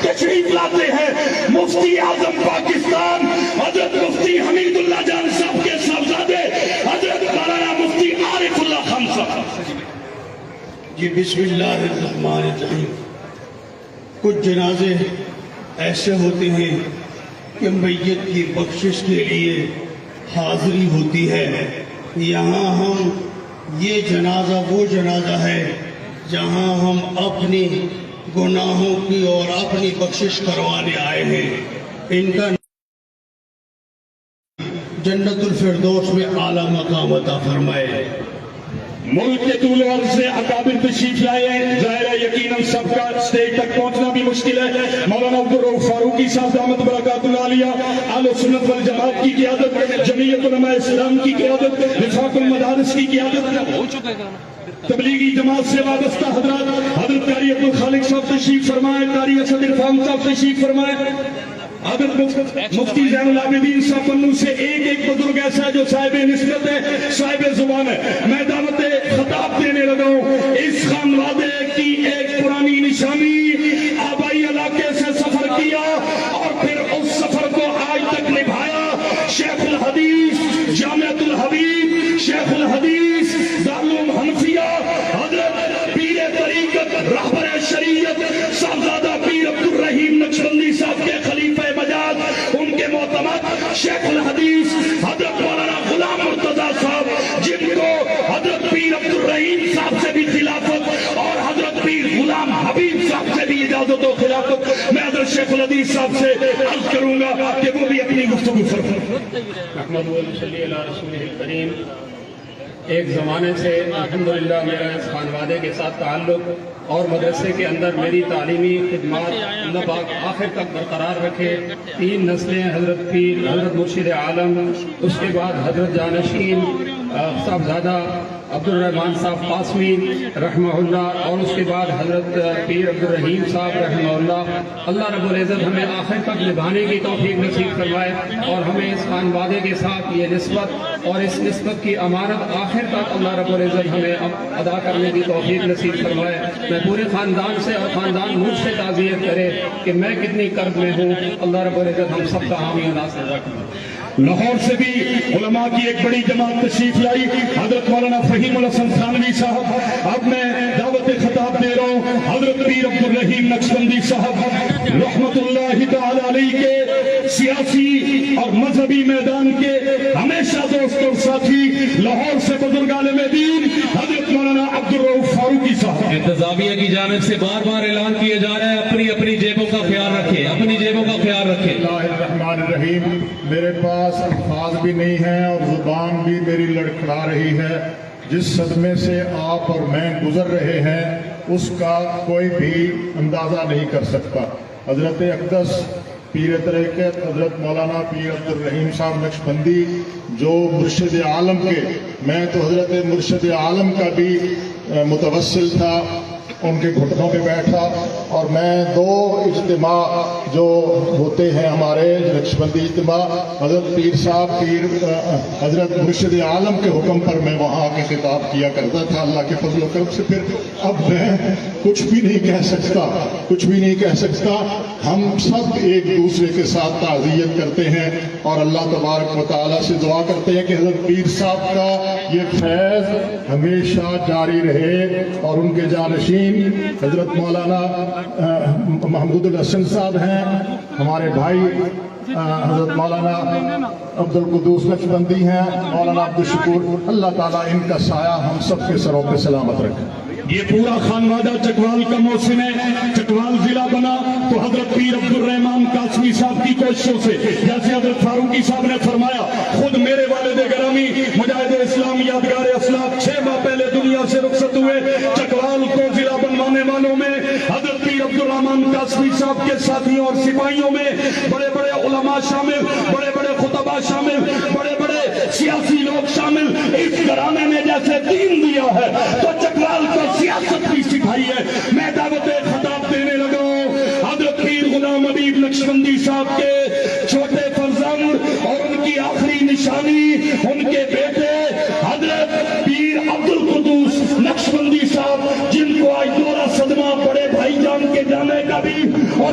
تشریف لاتے ہیں مفتی اعظم پاکستان حضرت مفتی حمید اللہ جان صاحب کے صاحبزادے حضرت مولانا مفتی عارف اللہ خان صاحب. جی بسم اللہ الرحمن الرحیم. کچھ جنازے ایسے ہوتے ہیں کہ میت کی بخشش کے لیے حاضری ہوتی ہے. یہاں ہم یہ جنازہ وہ جنازہ ہے جہاں ہم اپنی گناہوں کی اور اپنی بخشش کروانے آئے ہیں. ان کا جنت الفردوس میں اعلیٰ مقام عطا فرمائے. ملک کے طول عرض سے اکابر تشریف لائے ہیں. ظاہر ہے یقیناً سب کا اسٹیج تک پہنچنا بھی مشکل ہے. مولانا عبدالرؤف فاروقی صاحب دامت برکاتہ العالیہ اہل سنت والجماعت کی قیادت، جمعیت علماء اسلام کی قیادت، وفاق المدارس کی قیادت، تبلیغی جماعت سے وابستہ حضرات، حضرت قاری عبدالخالق صاحب تشریف فرمائے، قاری اسد عرفان صاحب تشریف فرمائے، حضرت مفتی زین العابدین صاحب بنو سے ایک بزرگ ایسا جو صاحب نسبت ہے، صاحب زبان ہے. میں دعوت خطاب دینے لگا ہوں. اس خانوادے کی ایک پرانی نشانی آبائی علاقے سے سفر کیا اور پھر اس سفر کو آج تک نبھایا. شیخ الحدیث جامعۃ الحبیب، شیخ الحدیث دارالعلوم حنفیہ، حضرت پیر طریقت رہبر شریعت صاحبزادہ پیر عبدالرحیم نقشبندی صاحب کے خلیفہ مجاز، ان کے معتمد شیخ الحدیث حضرت مولانا غلام مرتضیٰ صاحب، جن کو حضرت پیر عبدالرحیم صاحب سے بھی خلافت اور حضرت پیر غلام حبیب صاحب سے بھی اجازت و خلافت. میں حضرت شیخ الحدیث صاحب سے عرض کروں گا کہ وہ بھی اپنی گفتگو فرمائیں. محمد صلی اللہ رسول کریم. ایک زمانے سے الحمدللہ میرا اس خانوادے کے ساتھ تعلق اور مدرسے کے اندر میری تعلیمی خدمات اللہ پاک آخر تک برقرار رکھے. 3 نسلیں حضرت پیر، حضرت مرشد عالم، اس کے بعد حضرت جانشین صاحبزادہ عبدالرحمن صاحب قاسمی رحمہ اللہ، اور اس کے بعد حضرت پیر عبدالرحیم صاحب رحمہ اللہ. اللہ رب العزت ہمیں آخر تک نبھانے کی توفیق نصیب فرمائے اور ہمیں اس خانوادے کے ساتھ یہ نسبت اور اس نسبت کی امانت آخر تک اللہ رب العزت ہمیں ادا کرنے کی توفیق نصیب فرمائے. میں پورے خاندان سے اور خاندان مجھ سے تعزیت کرے کہ میں کتنی کرب میں ہوں. اللہ رب العزت ہم سب کا حامی و ناصر رکھے. لاہور سے بھی علماء کی ایک بڑی جماعت تشریف لائی. حضرت مولانا فہیم الحسن تھانوی صاحب. اب میں دعوت خطاب دے رہا ہوں حضرت پیر عبدالرحیم نقشبندی صاحب رحمت اللہ تعالی علیہ کے سیاسی اور مذہبی میدان کے ہمیشہ دوست اور ساتھی. لاہور سے بزرگ عالم دین حضرت مولانا عبدالرؤف فاروقی صاحب. انتظامیہ کی جانب سے بار بار اعلان کیا جا رہا ہے اپنی اپنی جیبوں کا خیال رکھیں، اپنی جیبوں کا خیال رکھیں. اللہ الرحمن الرحیم. میرے پاس الفاظ بھی نہیں ہیں اور زبان بھی میری لڑکھڑا رہی ہے. جس صدمے سے آپ اور میں گزر رہے ہیں اس کا کوئی بھی اندازہ نہیں کر سکتا. حضرت اقدس پیر طریقت حضرت مولانا پیر عبدالرحیم صاحب نقشبندی جو مرشد عالم کے، میں تو حضرت مرشد عالم کا بھی متوسل تھا، ان کے گھٹنوں پہ بیٹھا. اور میں 2 اجتماع جو ہوتے ہیں ہمارے نقشبندی اجتماع، حضرت پیر صاحب پیر حضرت مرشد عالم کے حکم پر میں وہاں آ کے خطاب کیا کرتا تھا. اللہ کے فضل و کرم سے پھر اب میں کچھ بھی نہیں کہہ سکتا. ہم سب ایک دوسرے کے ساتھ تعزیت کرتے ہیں اور اللہ تبارک و تعالیٰ سے دعا کرتے ہیں کہ حضرت پیر صاحب کا یہ فیض ہمیشہ جاری رہے اور ان کے جانشین حضرت مولانا محمود الحسن صاحب ہیں، ہمارے بھائی حضرت مولانا عبدالقدوس نقشبندی ہیں، مولانا عبدالشکور. اللہ تعالیٰ ان کا سایہ ہم سب کے سروں پہ سلامت رکھے. یہ پورا خانوادہ چکوال کا موسم ہے. چکوال ضلع بنا تو حضرت پیر عبدالرحمان قاسمی صاحب کی کوششوں سے، جیسے حضرت فاروقی صاحب نے فرمایا، خود میرے والد گرامی مجاہد اسلام یادگار اسلاف 6 ماہ پہلے دنیا سے رخصت ہوئے. چکوال کو ضلع بنوانے والوں میں حضرت پیر عبدالرحمان قاسمی صاحب کے ساتھیوں اور سپاہیوں میں بڑے بڑے علماء شامل، بڑے بڑے خطباء شامل، بڑے بڑے سیاسی لوگ شامل. اس گھرانے نے جیسے دین دیا ہے تو چکوال کو سیاست بھی سکھائی ہے. میں دعوت خطاب دینے لگا ہوں حضرت پیر غلام حبیب نقشبندی صاحب کے چھوٹے فرزند اور ان کی آخری نشانی ان کے بیٹے حضرت پیر عبدالقدوس نقشبندی صاحب، جن کو آج دورہ صدمہ بڑے بھائی جان کے جانے کا بھی اور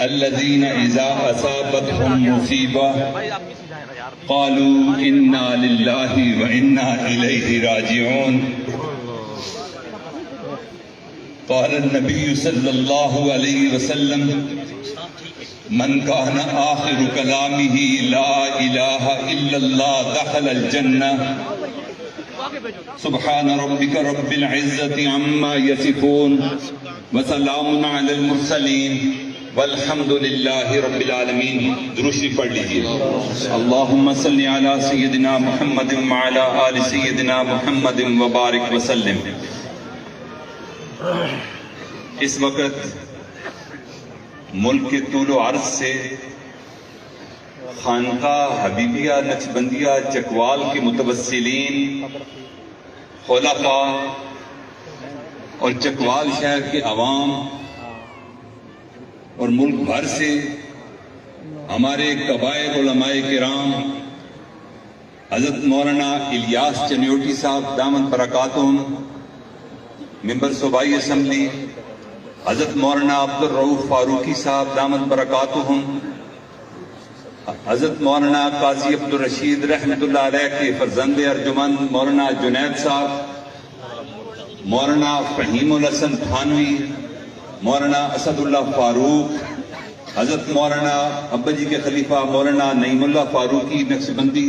الذين إذا أصابتهم مصيبة قالوا إنا لله وإنا إليه راجعون قال النبي صلى الله عليه وسلم من كان آخر كلامه لا إله إلا الله دخل الجنة سبحان ربك رب العزة عما يصفون وسلام على المرسلين والحمد لله رب العالمين. درود شریف پڑھ لیجیے. اللهم صل على سيدنا محمد وعلى آل سيدنا محمد وبارك وسلم. اس وقت ملک کے طول و عرض سے خانقاہ حبیبیہ نقشبندیہ چکوال کے متوسلین، خلفاء اور چکوال شہر کے عوام اور ملک بھر سے ہمارے کبائر علماء کرام حضرت مولانا الیاس چنیوٹی صاحب دامت برکاتہم، ممبر صوبائی اسمبلی حضرت مولانا عبدالرؤوف فاروقی صاحب دامت برکاتہم، حضرت مولانا قاضی عبدالرشید رحمۃ اللہ علیہ کے فرزند ارجمند مولانا جنید صاحب، مولانا فہیم الحسن تھانوی، مولانا اسد اللہ فاروق، حضرت مولانا ابا جی کے خلیفہ مولانا نعیم اللہ فاروقی نقشبندی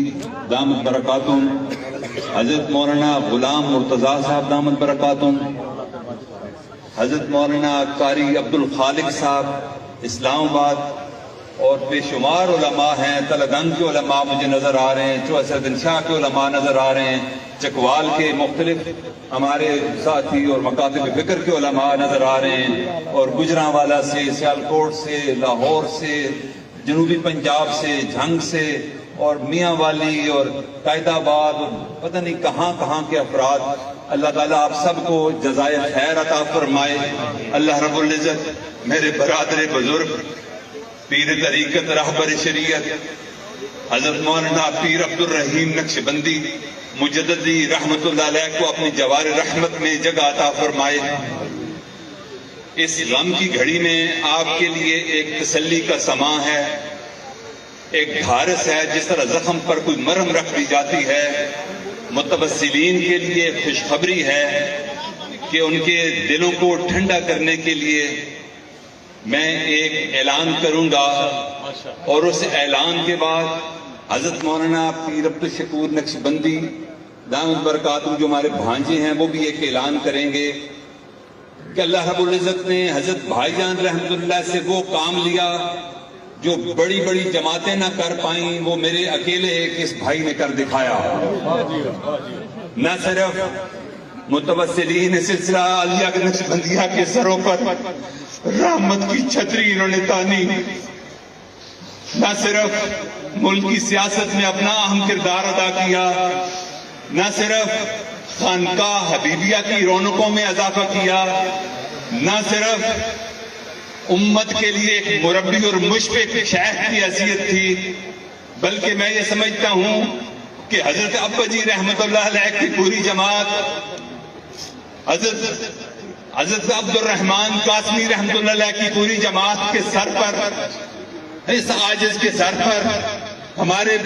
دامت برکاتہم، حضرت مولانا غلام مرتضیٰ صاحب دامت برکاتہم، حضرت مولانا قاری عبد الخالق صاحب اسلام آباد، اور بے شمار علماء ہیں. تلگنگ کے علماء مجھے نظر آ رہے ہیں، چوہسردن شاہ کے علماء نظر آ رہے ہیں، چکوال کے مختلف ہمارے ساتھی اور مکاتب فکر کے علماء نظر آ رہے ہیں، اور گجرانوالا سے، سیالکوٹ سے، لاہور سے، جنوبی پنجاب سے، جھنگ سے، اور میاں والی اور قائد آباد اور پتہ نہیں کہاں کہاں کے افراد. اللہ تعالیٰ آپ سب کو جزائے خیر عطا فرمائے. اللہ رب العزت میرے برادر بزرگ پیر طریقت رہبر شریعت حضرت مولانا پیر عبدالرحیم نقشبندی مجددی رحمت اللہ علیہ کو اپنی جوار رحمت میں جگہ عطا فرمائے. اس غم کی گھڑی میں آپ کے لیے ایک تسلی کا سماں ہے، ایک گھارس ہے. جس طرح زخم پر کوئی مرہم رکھ دی جاتی ہے، متوسلین کے لیے خوشخبری ہے کہ ان کے دلوں کو ٹھنڈا کرنے کے لیے میں ایک اعلان کروں گا، اور اس اعلان کے بعد حضرت مولانا پیر عبدالشکور نقشبندی دامت برکاتہم جو ہمارے بھانجے ہیں وہ بھی ایک اعلان کریں گے کہ اللہ رب العزت نے حضرت بھائی جان رحمت اللہ سے وہ کام لیا جو بڑی بڑی جماعتیں نہ کر پائیں، وہ میرے اکیلے ایک اس بھائی نے کر دکھایا. نہ صرف متوسلین سلسلہ عالیہ نقشبندیہ کے سروں پر رحمت کی چھتری انہوں نے تانی، نہ صرف ملک کی سیاست میں اپنا اہم کردار ادا کیا، نہ صرف خانقاہ حبیبیہ کی رونقوں میں اضافہ کیا، نہ صرف امت کے لیے ایک مربی اور مشفق شیخ کی حیثیت تھی، بلکہ میں یہ سمجھتا ہوں کہ حضرت ابا جی رحمت اللہ علیہ کی پوری جماعت، حضرت عبد الرحمن قاسمی رحمت اللہ علیہ کی پوری جماعت کے سر پر، اس عاجز کے سر پر ہمارے